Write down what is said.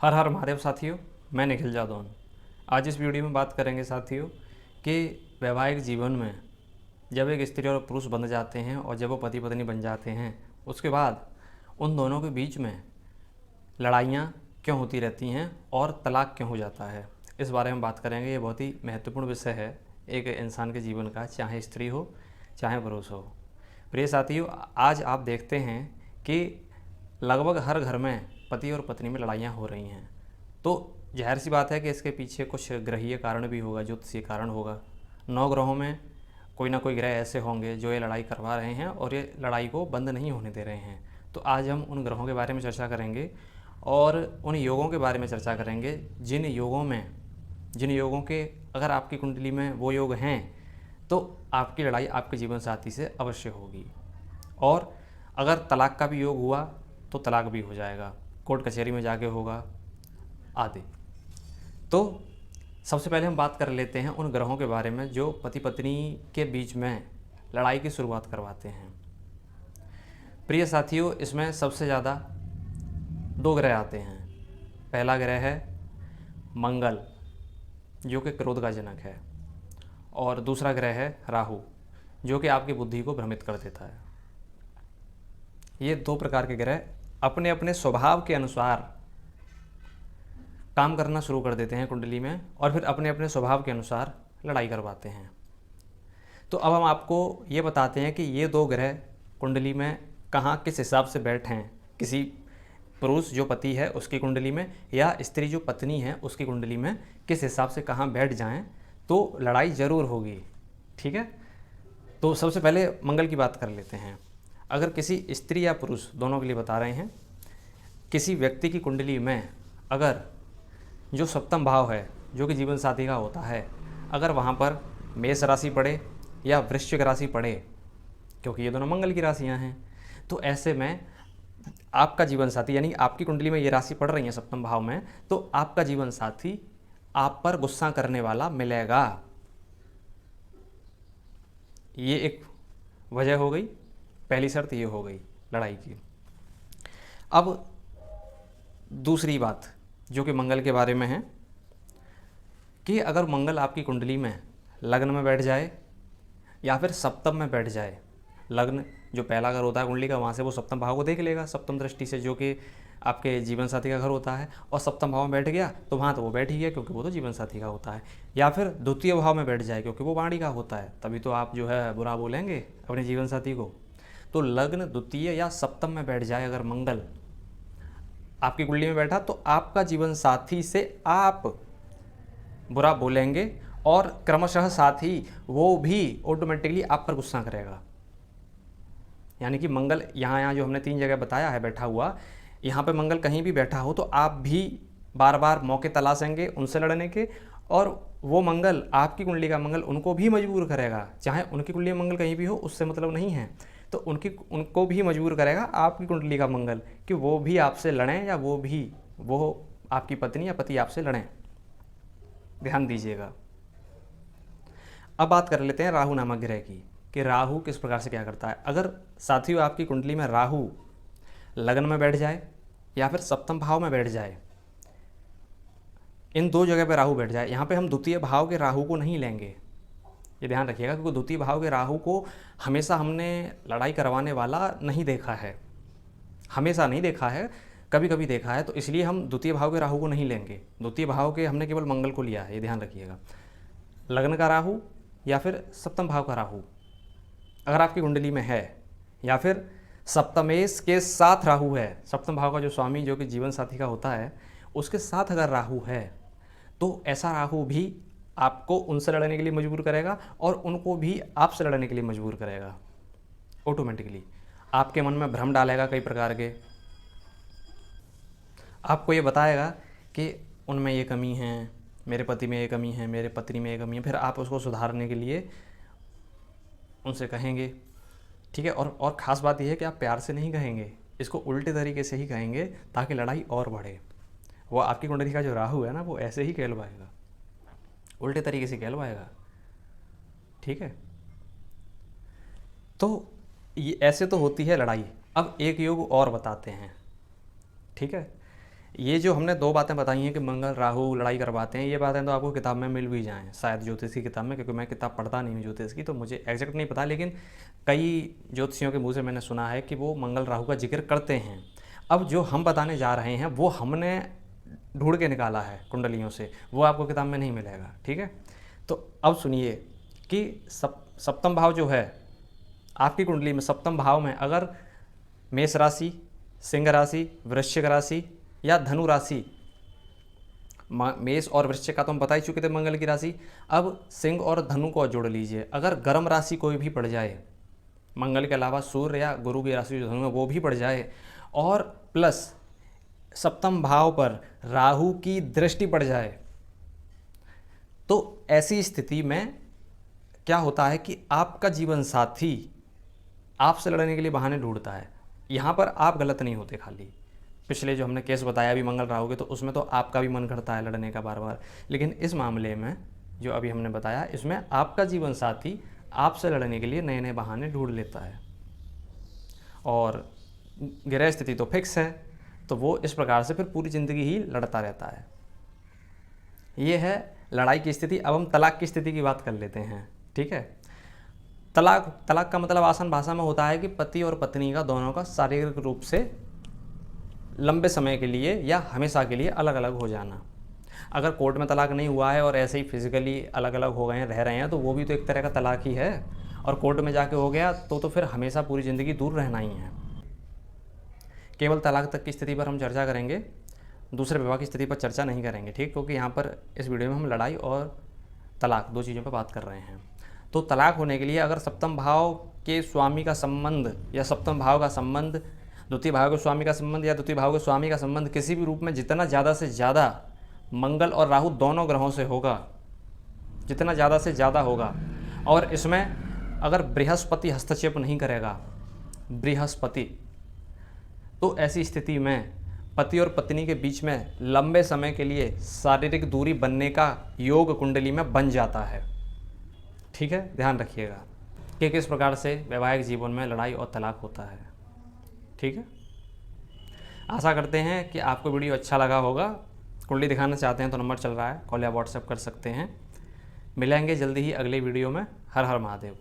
हर हर महादेव साथियों, मैं निखिल जादौन। आज इस वीडियो में बात करेंगे साथियों कि वैवाहिक जीवन में जब एक स्त्री और पुरुष बन जाते हैं और जब वो पति पत्नी बन जाते हैं, उसके बाद उन दोनों के बीच में लड़ाइयाँ क्यों होती रहती हैं और तलाक क्यों हो जाता है। इस बारे में बात करेंगे। ये बहुत ही महत्वपूर्ण विषय है एक इंसान के जीवन का, चाहे स्त्री हो चाहे पुरुष हो। प्रिय साथियों, आज आप देखते हैं कि लगभग हर घर में पति और पत्नी में लड़ाइयाँ हो रही हैं। तो जाहिर सी बात है कि इसके पीछे कुछ ग्रहीय कारण भी होगा, ज्योतिषीय कारण होगा। 9 ग्रहों में कोई ना कोई ग्रह ऐसे होंगे जो ये लड़ाई करवा रहे हैं और ये लड़ाई को बंद नहीं होने दे रहे हैं। तो आज हम उन ग्रहों के बारे में चर्चा करेंगे और उन योगों के बारे में चर्चा करेंगे जिन योगों के अगर आपकी कुंडली में वो योग हैं तो आपकी लड़ाई आपके जीवन साथी से अवश्य होगी। और अगर तलाक का भी योग हुआ तो तलाक भी हो जाएगा, कोर्ट कचहरी में जाके होगा आदि। तो सबसे पहले हम बात कर लेते हैं उन ग्रहों के बारे में जो पति पत्नी के बीच में लड़ाई की शुरुआत करवाते हैं। प्रिय साथियों, इसमें सबसे ज़्यादा 2 ग्रह आते हैं। पहला ग्रह है मंगल, जो कि क्रोध का जनक है, और दूसरा ग्रह है राहु, जो कि आपकी बुद्धि को भ्रमित कर देता है। ये 2 प्रकार के ग्रह अपने अपने स्वभाव के अनुसार काम करना शुरू कर देते हैं कुंडली में और फिर अपने अपने स्वभाव के अनुसार लड़ाई करवाते हैं। तो अब हम आपको ये बताते हैं कि ये 2 ग्रह कुंडली में कहाँ किस हिसाब से बैठे हैं। किसी पुरुष जो पति है उसकी कुंडली में या स्त्री जो पत्नी है उसकी कुंडली में किस हिसाब से कहाँ बैठ जाएं तो लड़ाई ज़रूर होगी। ठीक है, तो सबसे पहले मंगल की बात कर लेते हैं। अगर किसी स्त्री या पुरुष, दोनों के लिए बता रहे हैं, किसी व्यक्ति की कुंडली में अगर जो सप्तम भाव है जो कि जीवन साथी का होता है, अगर वहाँ पर मेष राशि पड़े या वृश्चिक राशि पड़े, क्योंकि ये दोनों मंगल की राशियाँ हैं, तो ऐसे में आपका जीवन साथी, यानी आपकी कुंडली में ये राशि पड़ रही है सप्तम भाव में, तो आपका जीवन साथी आप पर गुस्सा करने वाला मिलेगा। ये एक वजह हो गई, पहली शर्त ये हो गई लड़ाई की। अब दूसरी बात जो कि मंगल के बारे में है कि अगर मंगल आपकी कुंडली में लग्न में बैठ जाए या फिर सप्तम में बैठ जाए, लग्न जो पहला घर होता है कुंडली का, वहाँ से वो सप्तम भाव को देख लेगा सप्तम दृष्टि से, जो कि आपके जीवन साथी का घर होता है, और सप्तम भाव में बैठ गया तो वहाँ तो वो बैठ ही गया क्योंकि वो तो जीवन साथी का होता है। या फिर द्वितीय भाव में बैठ जाए क्योंकि वो वाणी का होता है, तभी तो आप जो है बुरा बोलेंगे अपने जीवन साथी को। तो लग्न द्वितीय या सप्तम में बैठ जाए अगर मंगल आपकी कुंडली में बैठा तो आपका जीवन साथी से आप बुरा बोलेंगे और क्रमशः साथ ही वो भी ऑटोमेटिकली आप पर गुस्सा करेगा। यानी कि मंगल यहाँ जो हमने 3 जगह बताया है बैठा हुआ, यहाँ पे मंगल कहीं भी बैठा हो तो आप भी बार बार मौके तलाशेंगे उनसे लड़ने के, और वो मंगल, आपकी कुंडली का मंगल, उनको भी मजबूर करेगा। चाहे उनकी कुंडली में मंगल कहीं भी हो, उससे मतलब नहीं है, तो उनको भी मजबूर करेगा आपकी कुंडली का मंगल कि वो भी आपसे लड़ें या वो आपकी पत्नी या पति आपसे लड़ें। ध्यान दीजिएगा। अब बात कर लेते हैं राहु नामक ग्रह की कि राहु किस प्रकार से क्या करता है। अगर साथियों आपकी कुंडली में राहु लग्न में बैठ जाए या फिर सप्तम भाव में बैठ जाए, इन 2 जगह पे राहु बैठ जाए, यहाँ पे हम द्वितीय भाव के राहु को नहीं लेंगे, ये ध्यान रखिएगा, क्योंकि द्वितीय भाव के राहु को हमेशा हमने लड़ाई करवाने वाला नहीं देखा है, हमेशा नहीं देखा है, कभी कभी देखा है, तो इसलिए हम द्वितीय भाव के राहु को नहीं लेंगे। द्वितीय भाव के हमने केवल मंगल को लिया है, ये ध्यान रखिएगा। लग्न का राहु या फिर सप्तम भाव का राहु अगर आपकी कुंडली में है, या फिर सप्तमेश के साथ राहु है, सप्तम भाव का जो स्वामी जो कि जीवन साथी का होता है उसके साथ अगर राहु है, तो ऐसा राहु भी आपको उनसे लड़ने के लिए मजबूर करेगा और उनको भी आपसे लड़ने के लिए मजबूर करेगा। ऑटोमेटिकली आपके मन में भ्रम डालेगा कई प्रकार के, आपको ये बताएगा कि उनमें ये कमी है, मेरे पति में ये कमी है, मेरे पत्नी में ये कमी है, फिर आप उसको सुधारने के लिए उनसे कहेंगे। ठीक है, और ख़ास बात यह है कि आप प्यार से नहीं कहेंगे, इसको उल्टे तरीके से ही कहेंगे ताकि लड़ाई और बढ़े। वो आपकी कुंडली का जो राहु है ना, वो ऐसे ही कहलवाएगा, उल्टे तरीके से कहलवाएगा। ठीक है, तो ये ऐसे तो होती है लड़ाई। अब एक योग और बताते हैं। ठीक है, ये जो हमने 2 बातें बताई हैं कि मंगल राहु लड़ाई करवाते हैं, ये बातें तो आपको किताब में मिल भी जाएँ शायद, ज्योतिष की किताब में, क्योंकि मैं किताब पढ़ता नहीं हूँ ज्योतिष की, तो मुझे एग्जैक्ट नहीं पता, लेकिन कई ज्योतिषियों के मुँह से मैंने सुना है कि वो मंगल राहु का जिक्र करते हैं। अब जो हम बताने जा रहे हैं वो हमने ढूंढ के निकाला है कुंडलियों से, वो आपको किताब में नहीं मिलेगा, ठीक है। तो अब सुनिए कि सप्तम भाव जो है आपकी कुंडली में, सप्तम भाव में अगर मेष राशि, सिंह राशि, वृश्चिक राशि या धनु राशि, मेष और वृश्चिक का तो हम बता ही चुके थे मंगल की राशि, अब सिंह और धनु को जोड़ लीजिए। अगर गर्म राशि कोई भी पड़ जाए, मंगल के अलावा सूर्य या गुरु की राशि जो धनु है वो भी पड़ जाए, और प्लस सप्तम भाव पर राहु की दृष्टि पड़ जाए, तो ऐसी स्थिति में क्या होता है कि आपका जीवन साथी आपसे लड़ने के लिए बहाने ढूंढता है। यहाँ पर आप गलत नहीं होते, खाली पिछले जो हमने केस बताया अभी मंगल राहु के, तो उसमें तो आपका भी मन करता है लड़ने का बार बार, लेकिन इस मामले में जो अभी हमने बताया, इसमें आपका जीवन साथी आपसे लड़ने के लिए नए नए बहाने ढूंढ लेता है। और ग्रह स्थिति तो फिक्स है, तो वो इस प्रकार से फिर पूरी ज़िंदगी ही लड़ता रहता है। ये है लड़ाई की स्थिति। अब हम तलाक की स्थिति की बात कर लेते हैं, ठीक है। तलाक का मतलब आसान भाषा में होता है कि पति और पत्नी का दोनों का शारीरिक रूप से लंबे समय के लिए या हमेशा के लिए अलग अलग हो जाना। अगर कोर्ट में तलाक नहीं हुआ है और ऐसे ही फिजिकली अलग अलग हो गए हैं, रह रहे हैं, तो वो भी तो एक तरह का तलाक ही है। और कोर्ट में जाके हो गया तो फिर हमेशा पूरी ज़िंदगी दूर रहना ही है। केवल तलाक तक की स्थिति पर हम चर्चा करेंगे, दूसरे विवाह की स्थिति पर चर्चा नहीं करेंगे, ठीक, क्योंकि यहाँ पर इस वीडियो में हम लड़ाई और तलाक 2 चीज़ों पर बात कर रहे हैं। तो तलाक होने के लिए अगर सप्तम भाव के स्वामी का संबंध या सप्तम भाव का संबंध द्वितीय भाव के स्वामी का संबंध या द्वितीय भाव के स्वामी का संबंध किसी भी रूप में जितना ज़्यादा से ज़्यादा मंगल और राहु दोनों ग्रहों से होगा, जितना ज़्यादा से ज़्यादा होगा, और इसमें अगर बृहस्पति हस्तक्षेप नहीं करेगा, बृहस्पति, तो ऐसी स्थिति में पति और पत्नी के बीच में लंबे समय के लिए शारीरिक दूरी बनने का योग कुंडली में बन जाता है, ठीक है। ध्यान रखिएगा कि किस प्रकार से वैवाहिक जीवन में लड़ाई और तलाक होता है, ठीक है। आशा करते हैं कि आपको वीडियो अच्छा लगा होगा। कुंडली दिखाना चाहते हैं तो नंबर चल रहा है, कॉल या व्हाट्सएप कर सकते हैं। मिलेंगे जल्दी ही अगले वीडियो में। हर हर महादेव।